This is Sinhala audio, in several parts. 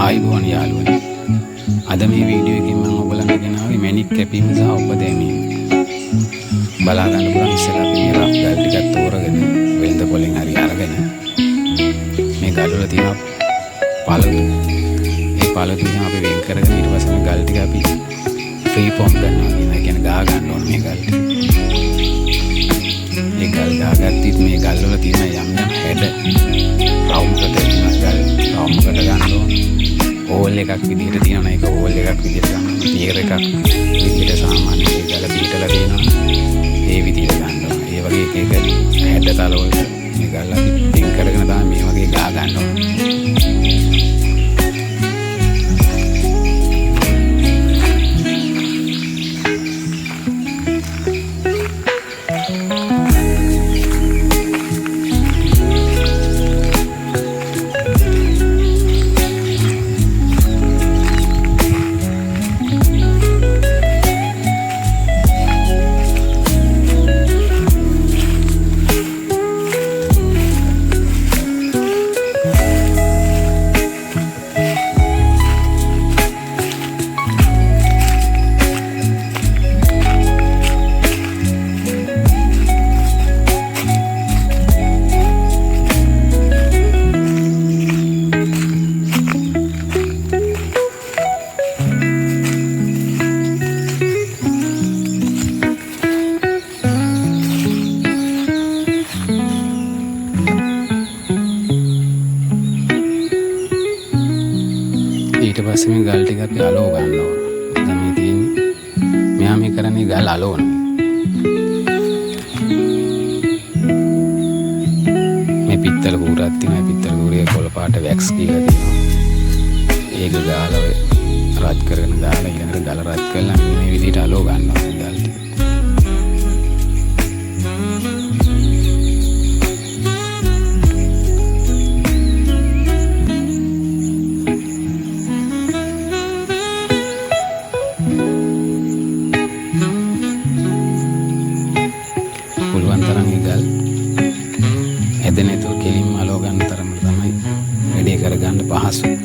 ආයුබෝවන් යාළුවනි. අද මේ වීඩියෝ එකකින් මම ඔයගලන්ට ගෙනාවේ මැණික් කැපීම සහ උපදැමීම. බලා ගන්න පුළුවන් ඉස්සෙල්ලා අපි මේ රෆ් ගල් ටිකක් තෝරගෙන වෙළඳ පොලෙන් හරි අරගෙන මේ ගල් වල තියෙන පළතු ඒ පළතු ටික අපි වෙන් කරගෙන ඊට පස්සේ මේ ගල් ටික අපි ෆ්‍රී ෆෝම් කරනවා කියන එක කියන්නේ ගා ගන්න ඕනේ මේ ගල් ටික. මේ ගල් ගාගත්තත් මේ ගල් වල තියෙන යම් හැඩ රවුම්කට ගල් රවුම්කට ගන්න ඕනේ. ඕල් එකක් විදිහට තියෙනවා ඒක ඕල් එකක් විදිහට ගන්න. පියර් එකක් විදිහට සාමාන්‍ය ගල පිටලා තියෙනවා. ඒ විදිහට ගන්න ඕනේ. ඒ වගේ එක හැඩතල වලට මේ ගල් අපි පින් කරගෙන තමයි මේ වගේ ගා ගන්න ඕනේ. ඊට පස්සේ මේ ගල් ටික අපි අලව ගන්න ඕන. දැන් මේ තියෙන්නේ මෙයා මේ කරන්නේ ගල් අලවන. මේ පිත්තල කූරක් තියෙනවා. පිත්තල කූරේ කොළ පාට වැක්ස් කියලා තියෙනවා. ඒක ගාලා රත් කරගෙන දාලා ඊළඟට ගල රත් කරලා මේ විදිහට අලව ගන්නවා මේ ගල් ටික. පුළුවන් තරම් ගල් හැදෙන තු කෙලින්ම අලව ගන්න තරමට තමයි වැඩේ කරගන්න පහසු.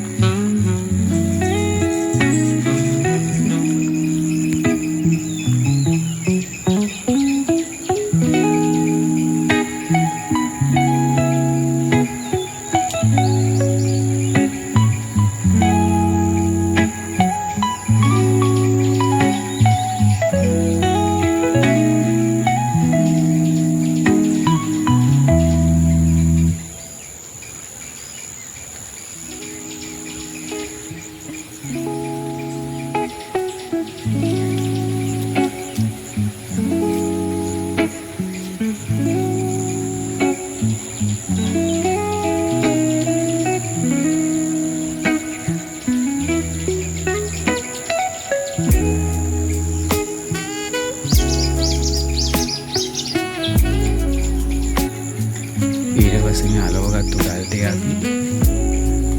ඊට අලවගත්තු ගල් ටික අපි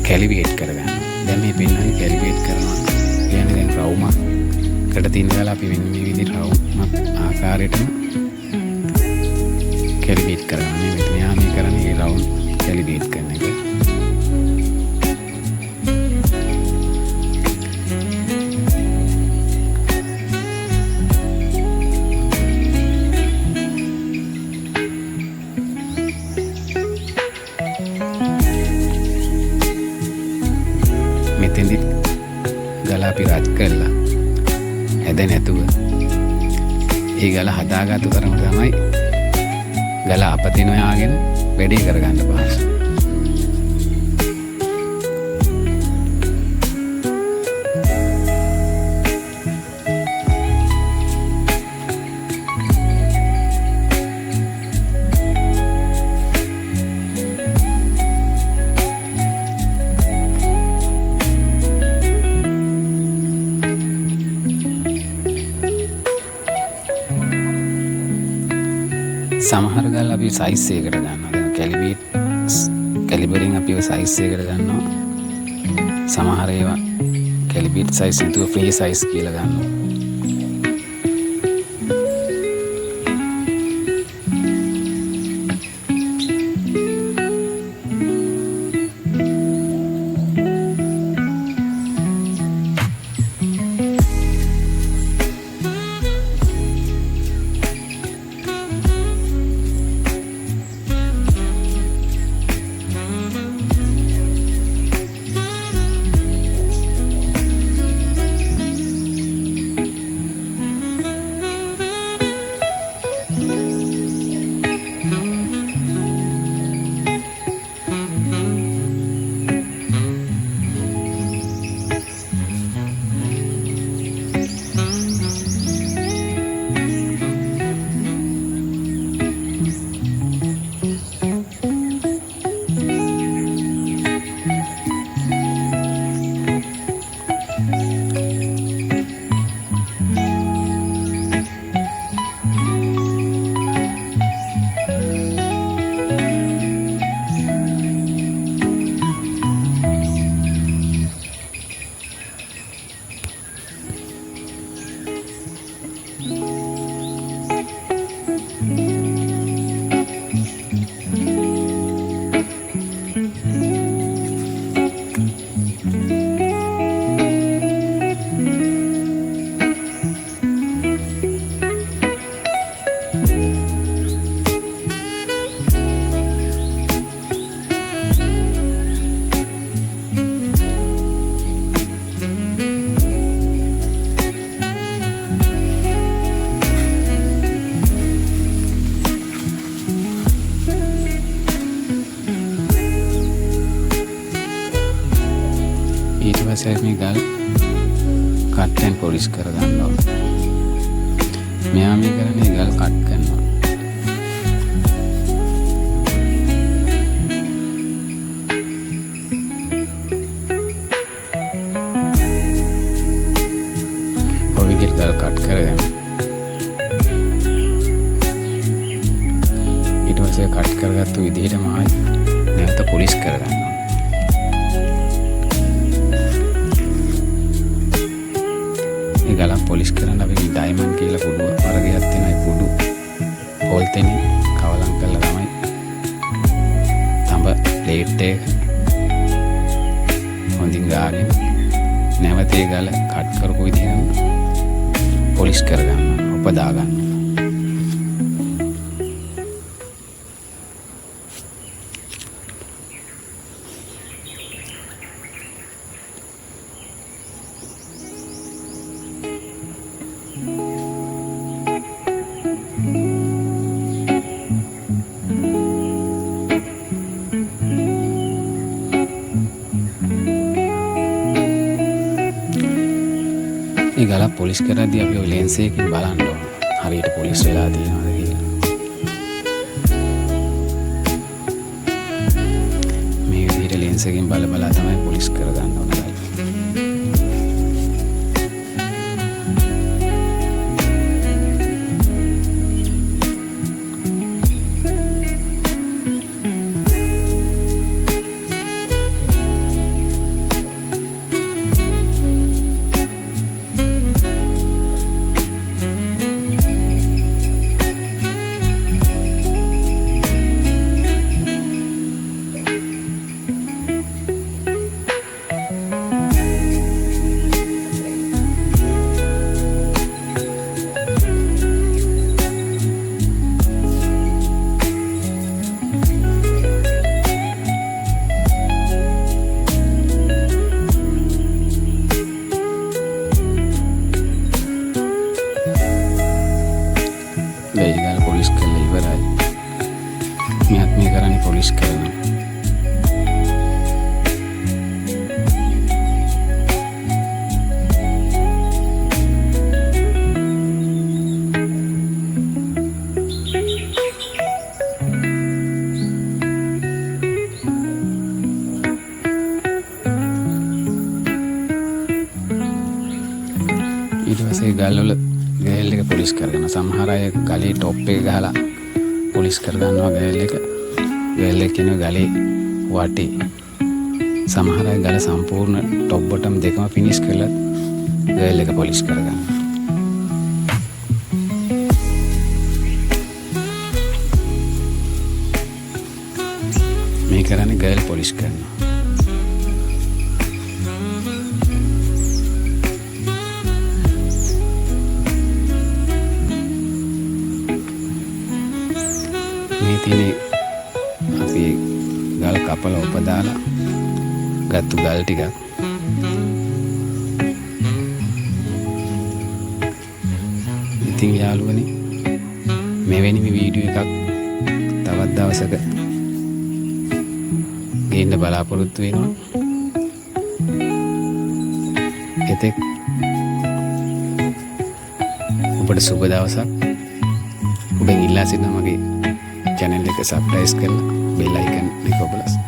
කැලිබ්‍රේට් කරගන්න. දැන් මේ පෙන්වන්නේ කැලිබ්‍රේට් කරනවා. කියන්නේ දැන් රවුමකට තියෙන ගල අපි මෙන්න මේ විදිහට රවුමක් ආකාරයටම කැලිබ්‍රේට් කරනවා. මෙයා මේ කරන්නේ ඒ රවුම් කැලිබ්‍රේට් කරන එක. මෙතෙන්දි ගල අපි රත් කරලා හැද නැතුව ඒ ගල හදාගත්තු තරම තමයි ගල අපතින් හොයාගෙන වැඩේ කරගන්න පහසු. සමහර ගල් අපි සයිස් එකකට ගන්නවා. දැන් කැලිබරින් අපි සයිස් එකකට ගන්නවා. සමහර ඒවා කැලිබර් සයිස් නැතුව ෆ්‍රී සයිස් කියලා ගන්නවා. පස්සේ මේ ගල් කට්ටෙන් පොලිස් කරගන්නවා. මෙයා මේ කරන්නේ ගල් කට් කරනවා. ඔය විදිහට ගල් කට් කරගෙන ඊට පස්සේ කට් කරගත්තු විදිහටම ආයි නැවත පොලිස් කරගන්නවා. ගලක් පොලිස් කරන්න අපි ඩයිමන්ඩ් කියලා කුඩු වර්ගයක් තියෙනවා. ඒ කුඩු පොල් තෙනින් කවලම් කරලා තමයි තඹ ප්ලේට් එක හොඳින් ගාගෙන නැවත ඒ ගල කට් කරපු විදිහම පොලිස් කරගන්නවා. උපදා ගන්නවා. මේ ගල පොලිස් කරද්දී අපි ඔය ලෙන්ස් එකකින් බලන්න ඕන. හරියට පොලිස් වෙලා තියෙනවද කියලා. මේ විදිහට ලෙන්ස් එකකින් බල බලා තමයි පොලිස් කරගන්න ඕන. ගල් පොලිස් කරලා ඉවරයි. මෙයාත් මේ කරන්නේ පොලිස් කරනවා. ඊට පස්සේ ගල් වල ගෑල් එක පොලිස් කරගන්න. සමහර අය ගලේ টොප් එක ගහලා පොලිස් කරගන්නවා ගෑල් එක. ගෑල් එක කියන ගලේ වටේ. සමහර අය ගල සම්පූර්ණ টොප් බොටම් දෙකම ෆිනිෂ් කරලා ගෑල් එක පොලිස් කරගන්නවා. මේ කරන්නේ ගෑල් පොලිස් කරනවා. මේ තියෙන්නේ අපි ගල් කපලා උපදාලා ගත්තු ගල් ටිකක්. ඉතින් යාළුවනේ මෙවැනි වීඩියෝ එකක් තවත් දවසක ගේන්න බලාපොරොත්තු වෙනවා. එතෙක් ඔබට සුබ දවසක්. ඔබෙන් ඉල්ලා සිටිනවා මගේ channel එක subscribe කරලා bell icon එක ඔබලා